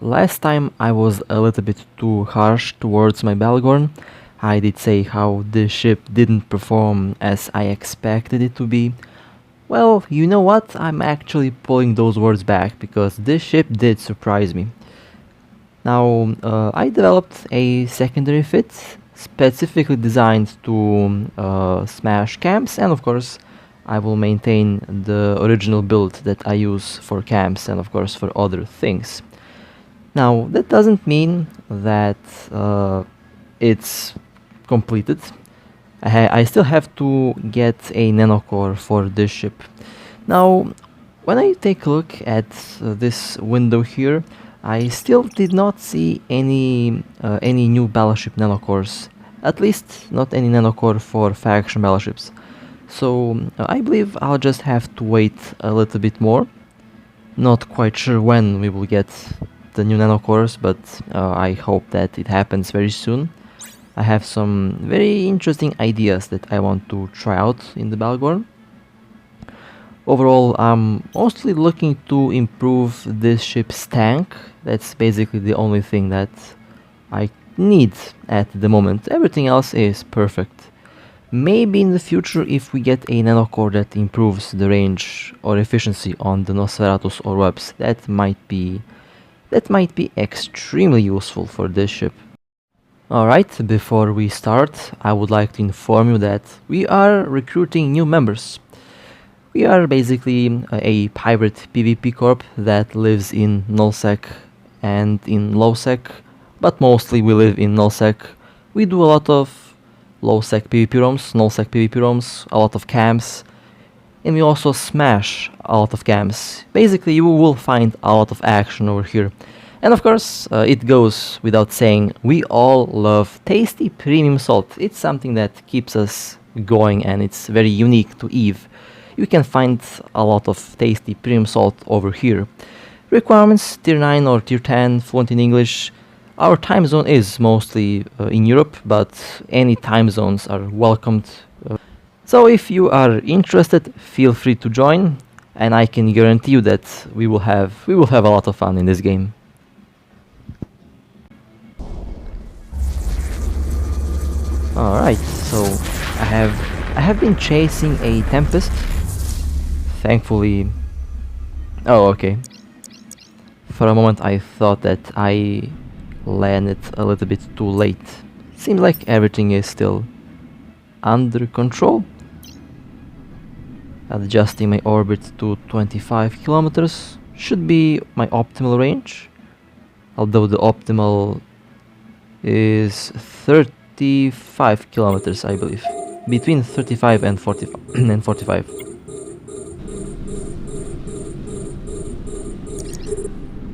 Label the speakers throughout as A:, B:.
A: Last time I was a little bit too harsh towards my Bhaalgorn. I did say how this ship didn't perform as I expected it to be. Well, you know what? I'm actually pulling those words back because this ship did surprise me. Now, I developed a secondary fit specifically designed to smash camps, and of course I will maintain the original build that I use for camps and of course for other things. Now, that doesn't mean that it's completed. I still have to get a nanocore for this ship. Now, when I take a look at this window here, I still did not see any new battleship nanocores. At least not any nanocore for faction battleships. So I believe I'll just have to wait a little bit more. Not quite sure when we will get the new nanocores, but I hope that it happens very soon. I have some very interesting ideas that I want to try out in the Bhaalgorn. Overall, I'm mostly looking to improve this ship's tank. That's basically the only thing that I need at the moment. Everything else is perfect. Maybe in the future, if we get a nanocore that improves the range or efficiency on the Nosferatus or webs, that might be extremely useful for this ship. Alright, before we start, I would like to inform you that we are recruiting new members. We are basically a pirate PvP corp that lives in nullsec and in lowsec, but mostly we live in nullsec. We do a lot of lowsec PvP roams, nullsec PvP roams, a lot of camps, and we also smash a lot of camps. Basically, you will find a lot of action over here. And of course, it goes without saying, we all love tasty premium salt. It's something that keeps us going and it's very unique to EVE. You can find a lot of tasty premium salt over here. Requirements, tier 9 or tier 10, fluent in English. Our time zone is mostly in Europe, but any time zones are welcomed. So if you are interested, feel free to join, and I can guarantee you that we will have a lot of fun in this game. Alright, so I have been chasing a Tempest. Thankfully... Oh, okay. For a moment I thought that I landed a little bit too late. Seems like everything is still under control. Adjusting my orbit to 25 kilometers should be my optimal range. Although the optimal is 35 kilometers, I believe. Between 35 and 45.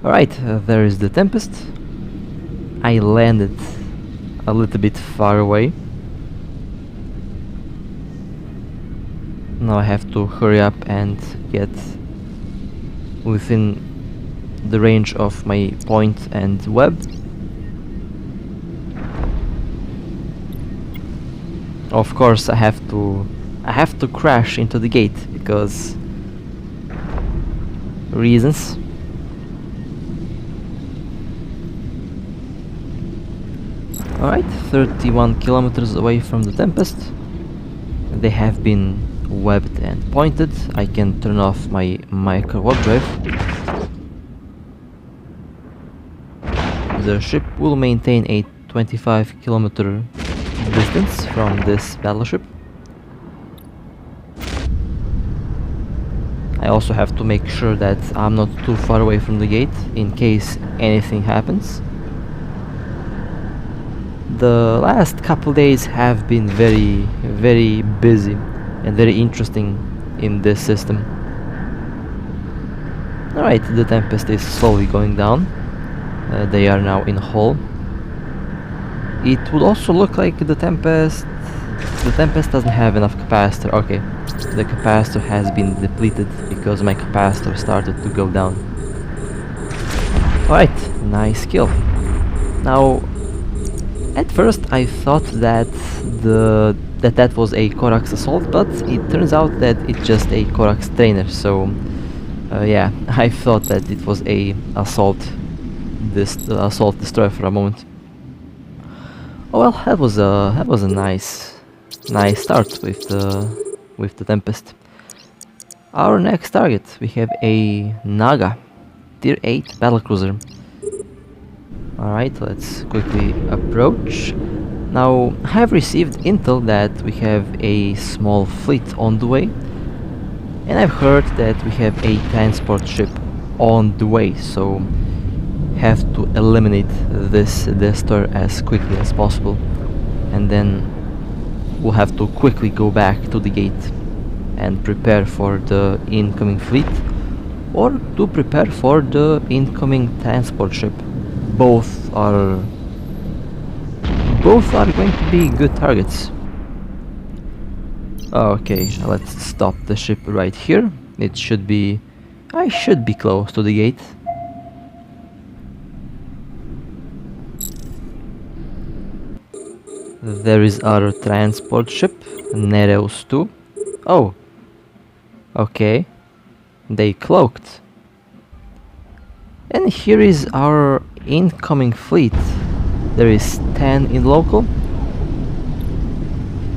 A: Alright, there is the Tempest. I landed a little bit far away. Now I have to hurry up and get within the range of my point and web. Of course, I have to crash into the gate because reasons. Alright, 31 kilometers away from the Tempest. They have been webbed and pointed. I can turn off my micro warp drive. The ship will maintain a 25 kilometer distance from this battleship. I also have to make sure that I'm not too far away from the gate in case anything happens. The last couple days have been very busy and very interesting in this system. Alright, the Tempest is slowly going down. They are now in hull. It would also look like the Tempest doesn't have enough capacitor. Okay, the capacitor has been depleted because my capacitor started to go down. Alright, nice kill. Now, at first I thought that that was a Corax assault, but it turns out that it's just a Corax trainer, so yeah, I thought that it was a assault this assault destroyer for a moment. Oh well, that was a nice start with the Tempest. Our next target, we have a Naga, tier 8 battlecruiser. Alright, let's quickly approach. Now, I have received intel that we have a small fleet on the way, and I've heard that we have a transport ship on the way, so have to eliminate this destroyer as quickly as possible, and then we'll have to quickly go back to the gate and prepare for the incoming fleet, or to prepare for the incoming transport ship. Both are going to be good targets. Okay, let's stop the ship right here. It should be... I should be close to the gate. There is our transport ship, Nereus 2. Oh, okay. They cloaked. And here is our incoming fleet. There is 10 in local.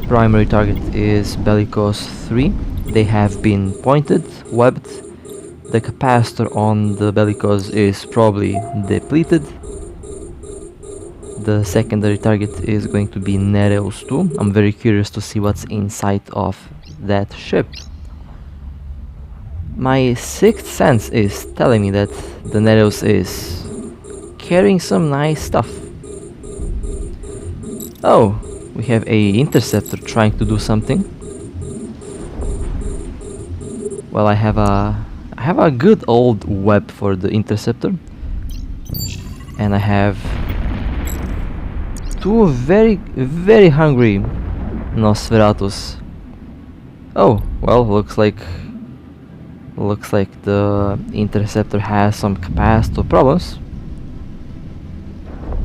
A: Primary target is Bellicose 3. They have been pointed, webbed. The capacitor on the Bellicose is probably depleted. The secondary target is going to be Nereus 2. I'm very curious to see what's inside of that ship. My sixth sense is telling me that the Nereus is carrying some nice stuff. Oh, we have a interceptor trying to do something. Well, I have a good old web for the interceptor, and I have two very hungry Nosferatus. Oh, well, looks like the interceptor has some capacitor problems.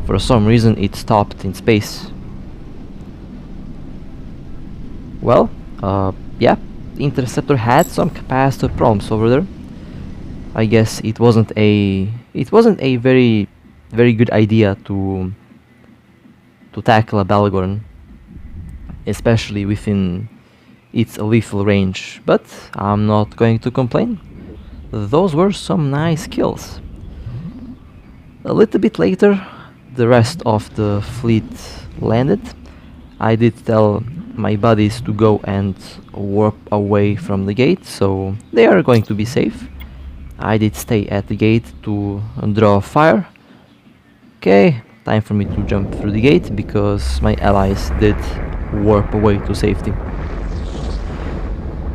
A: For some reason it stopped in space. Well, yeah, the interceptor had some capacitor problems over there. I guess it wasn't a very good idea to tackle a Bhaalgorn, especially within its lethal range, but I'm not going to complain. Those were some nice kills. A little bit later, the rest of the fleet landed. I did tell my buddies to go and warp away from the gate, so they are going to be safe. I did stay at the gate to draw fire. Okay, time for me to jump through the gate because my allies did warp away to safety.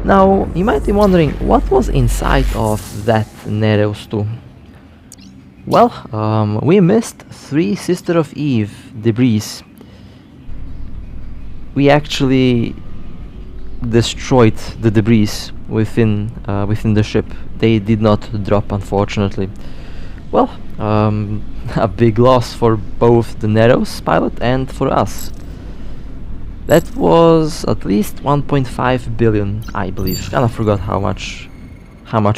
A: Now, you might be wondering what was inside of that Nereus 2. Well, we missed 3 Sister of Eve debris. We actually destroyed the debris within the ship. They did not drop, unfortunately. Well, a big loss for both the Nereus pilot and for us. That was at least 1.5 billion, I believe. Kinda forgot how much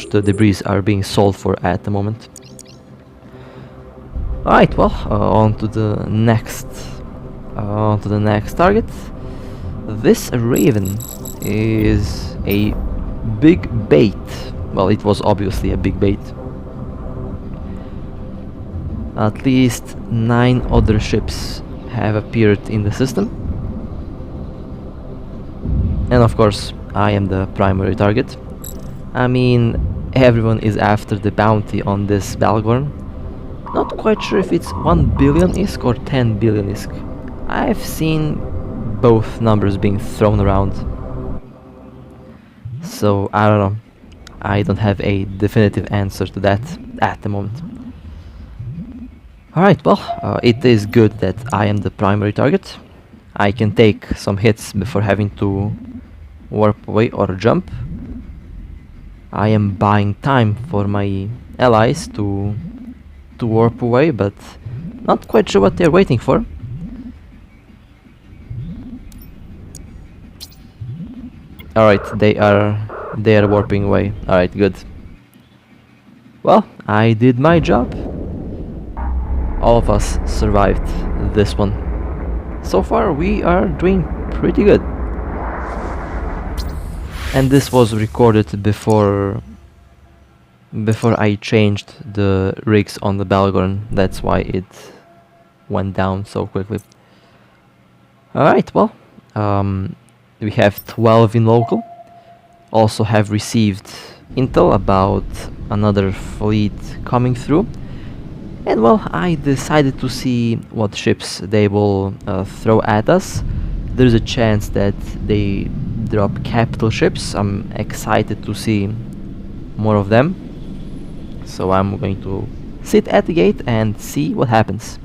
A: the debris are being sold for at the moment. Alright, well, on to the next target. This Raven is a big bait. Well, it was obviously a big bait. At least 9 other ships have appeared in the system. And of course, I am the primary target. I mean, everyone is after the bounty on this Bhaalgorn. Not quite sure if it's 1 billion ISK or 10 billion ISK. I've seen both numbers being thrown around. So, I don't know. I don't have a definitive answer to that at the moment. Alright, well, it is good that I am the primary target. I can take some hits before having to warp away or jump. I am buying time for my allies to warp away, but not quite sure what they're waiting for. Alright, they are warping away. Alright, good. Well, I did my job. all of us survived this one. So far we are doing pretty good. And this was recorded before I changed the rigs on the Bhaalgorn. That's why it went down so quickly. Alright, well, we have 12 in local. Also have received intel about another fleet coming through. And well, I decided to see what ships they will throw at us. There's a chance that they drop capital ships. I'm excited to see more of them. So I'm going to sit at the gate and see what happens.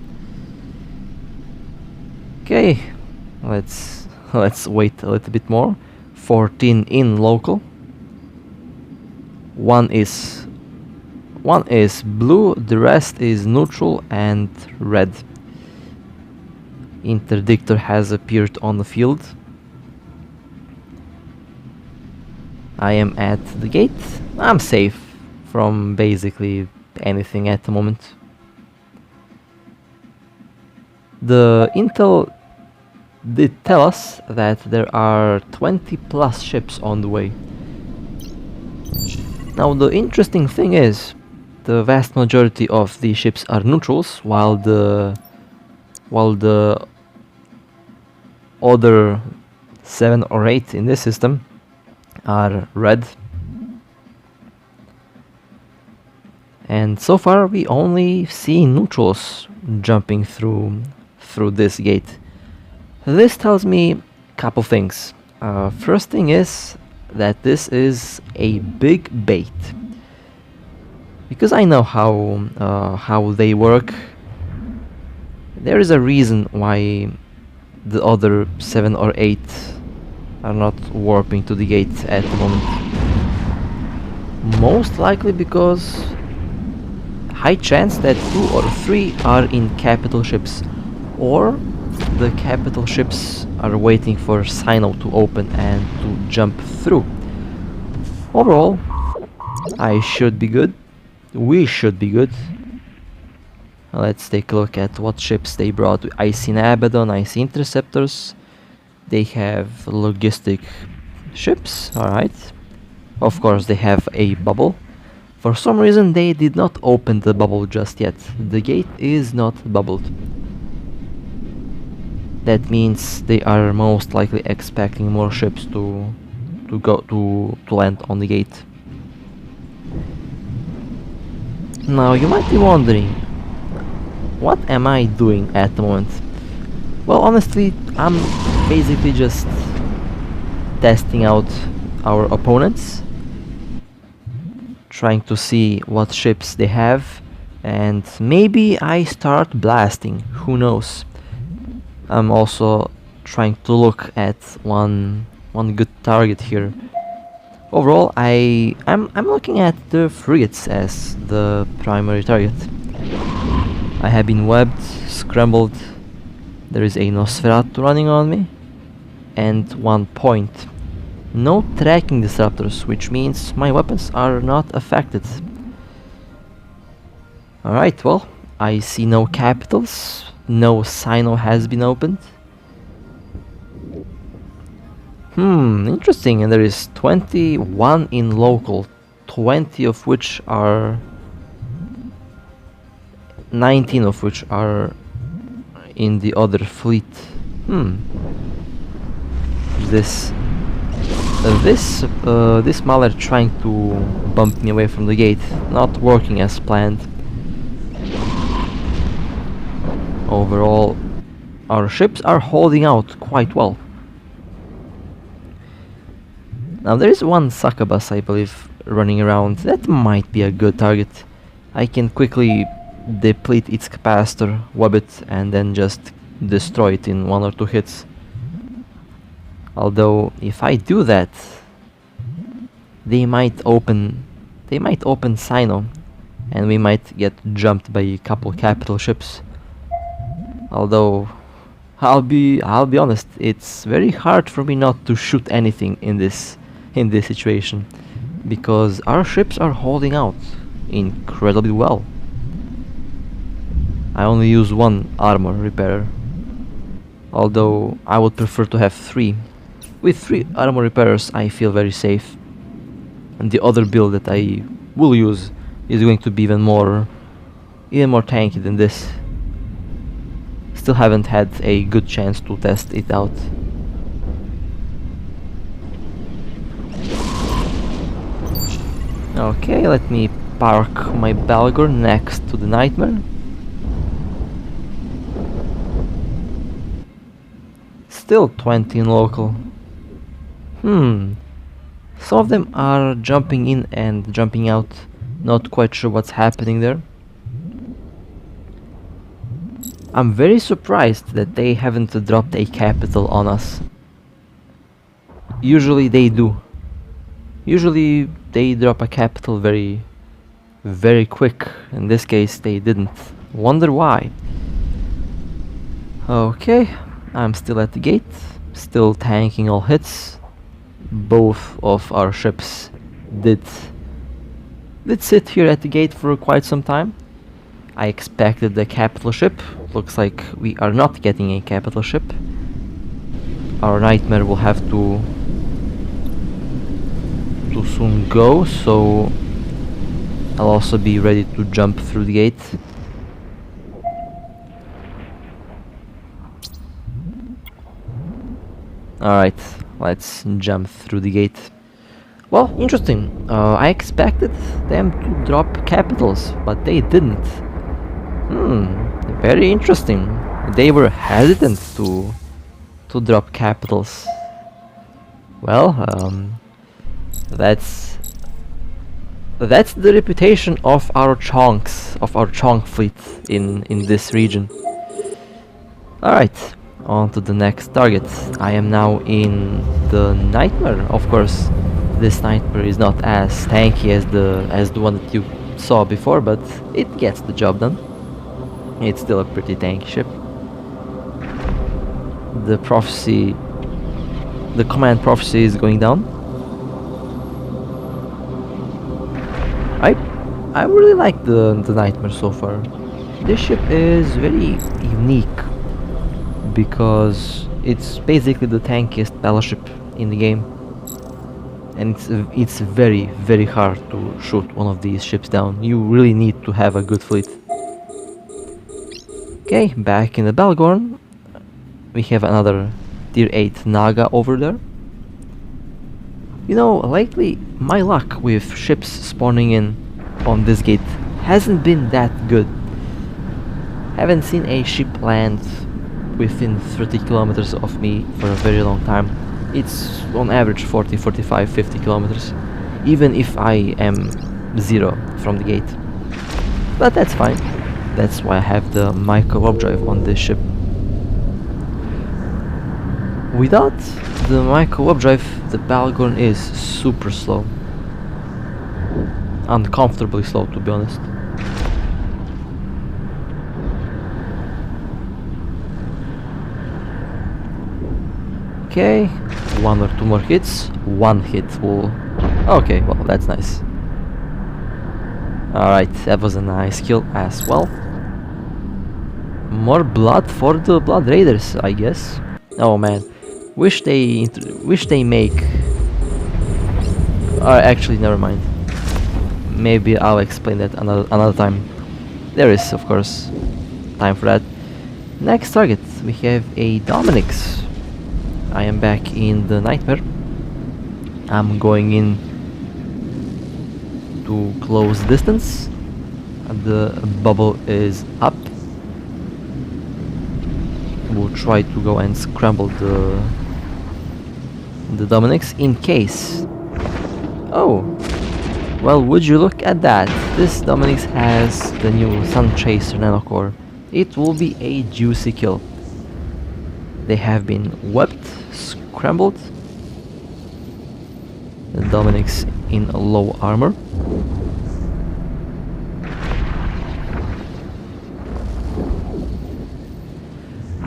A: Okay, let's wait a little bit more. 14 in local. One is blue, the rest is neutral and red. Interdictor has appeared on the field. I am at the gate. I'm safe from basically anything at the moment. The intel did tell us that there are 20 plus ships on the way. Now the interesting thing is, the vast majority of these ships are neutrals, while the other 7 or 8 in this system are red. And so far we only see neutrals jumping through this gate. This tells me a couple things. First thing is that this is a big bait, because I know how they work. There is a reason why the other 7 or 8 are not warping to the gate at the moment. Most likely because high chance that 2 or 3 are in capital ships, or the capital ships are waiting for Sino to open and to jump through. Overall, I should be good. We should be good. Let's take a look at what ships they brought. I see an Abaddon, I see interceptors. They have logistic ships, alright. Of course they have a bubble. For some reason they did not open the bubble just yet. The gate is not bubbled. That means they are most likely expecting more ships to land on the gate. Now you might be wondering, what am I doing at the moment? Well, honestly, I'm basically just testing out our opponents, trying to see what ships they have, and maybe I start blasting, who knows. I'm also trying to look at one good target here. Overall, I'm looking at the frigates as the primary target. I have been webbed, scrambled. There is a Nosferatu running on me, and 1 point. No tracking disruptors, which means my weapons are not affected. Alright, well, I see no capitals, no Sino has been opened. Interesting, and there is 21 in local, 20 of which are... 19 of which are in the other fleet. This Mahler trying to bump me away from the gate, not working as planned. Overall, our ships are holding out quite well. Now there is one succubus, I believe, running around. That might be a good target. I can quickly deplete its capacitor, web it, and then just destroy it in 1 or 2 hits. Although if I do that, they might open Sino, and we might get jumped by a couple capital ships. Although I'll be honest, it's very hard for me not to shoot anything in this situation, because our ships are holding out incredibly well. I only use one armor repairer, although I would prefer to have 3. With 3 armor repairers I feel very safe, and the other build that I will use is going to be even more tanky than this. Still haven't had a good chance to test it out. Okay, let me park my Bhaalgorn next to the Nightmare. Still 20 in local. Some of them are jumping in and jumping out. Not quite sure what's happening there. I'm very surprised that they haven't dropped a capital on us. Usually they do. Usually they drop a capital very quick. In this case they didn't. Wonder why. Okay, I'm still at the gate, still tanking all hits. Both of our ships did sit here at the gate for quite some time. I expected the capital ship. Looks like we are not getting a capital ship. Our Nightmare will have to soon go, so I'll also be ready to jump through the gate. Alright, let's jump through the gate. Well, interesting. I expected them to drop capitals, but they didn't. Very interesting. They were hesitant to drop capitals. Well, that's the reputation of our chonks, of our chonk fleet in this region. Alright, on to the next target. I am now in the Nightmare. Of course, this Nightmare is not as tanky as the one that you saw before, but it gets the job done. It's still a pretty tanky ship. The command prophecy is going down. I really like the Nightmare so far. This ship is very unique because it's basically the tankiest battleship in the game, and it's very hard to shoot one of these ships down. You really need to have a good fleet. Okay, back in the Bhaalgorn, we have another tier 8 Naga over there. You know, lately my luck with ships spawning in on this gate hasn't been that good. Haven't seen a ship land within 30 kilometers of me for a very long time. It's on average 40, 45, 50 kilometers, even if I am 0 from the gate. But that's fine. That's why I have the micro warp drive on this ship. Without the micro warp drive, the Bhaalgorn is super slow. Uncomfortably slow, to be honest. Okay, 1 or 2 more hits. 1 hit will... Okay, well, that's nice. Alright, that was a nice kill as well. More blood for the Blood Raiders, I guess. Oh man, wish they make... actually, never mind. Maybe I'll explain that another time. There is, of course, time for that. Next target, we have a Dominic's. I am back in the Nightmare. I'm going in to close distance. The bubble is up. We'll try to go and scramble the Dominic's in case. Oh, well, would you look at that? This Dominic's has the new Sun Chaser nanocore. It will be a juicy kill. They have been webbed, scrambled. The Dominic's in low armor.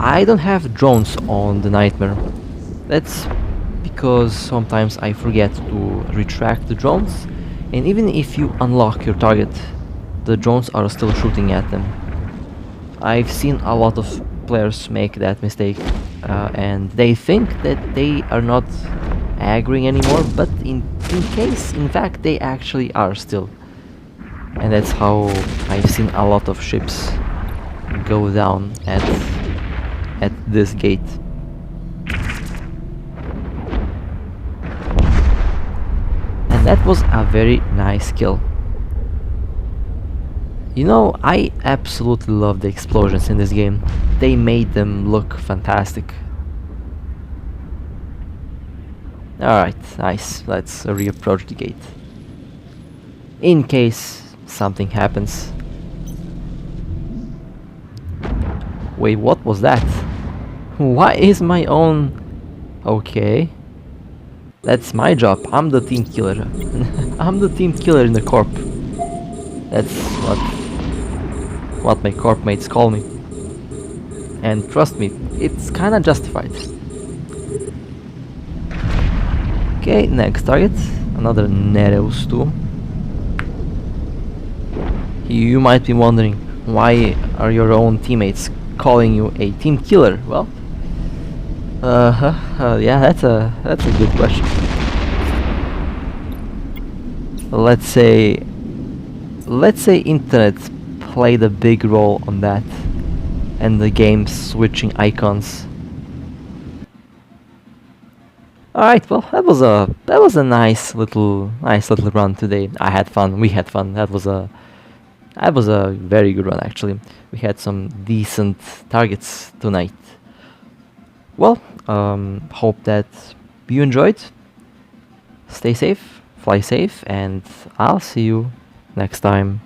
A: I don't have drones on the Nightmare. That's because sometimes I forget to retract the drones, and even if you unlock your target, the drones are still shooting at them. I've seen a lot of players make that mistake, and they think that they are not aggroing anymore, but in fact, they actually are still. And that's how I've seen a lot of ships go down at this gate. And that was a very nice kill. You know, I absolutely love the explosions in this game. They made them look fantastic. Alright, nice. Let's reapproach the gate. In case something happens. Wait, what was that? Why is my own... Okay. That's my job. I'm the team killer. I'm the team killer in the corp. That's what my corp mates call me. And trust me, it's kinda justified. Okay, next target. Another Nereus 2. You might be wondering, why are your own teammates calling you a team killer? Well, yeah, that's a good question. Let's say internet played a big role on that, and the game switching icons. Alright, well, that was a nice little run today. I had fun. We had fun. That was a very good run, actually. We had some decent targets tonight. Well, hope that you enjoyed. Stay safe, fly safe, and I'll see you next time.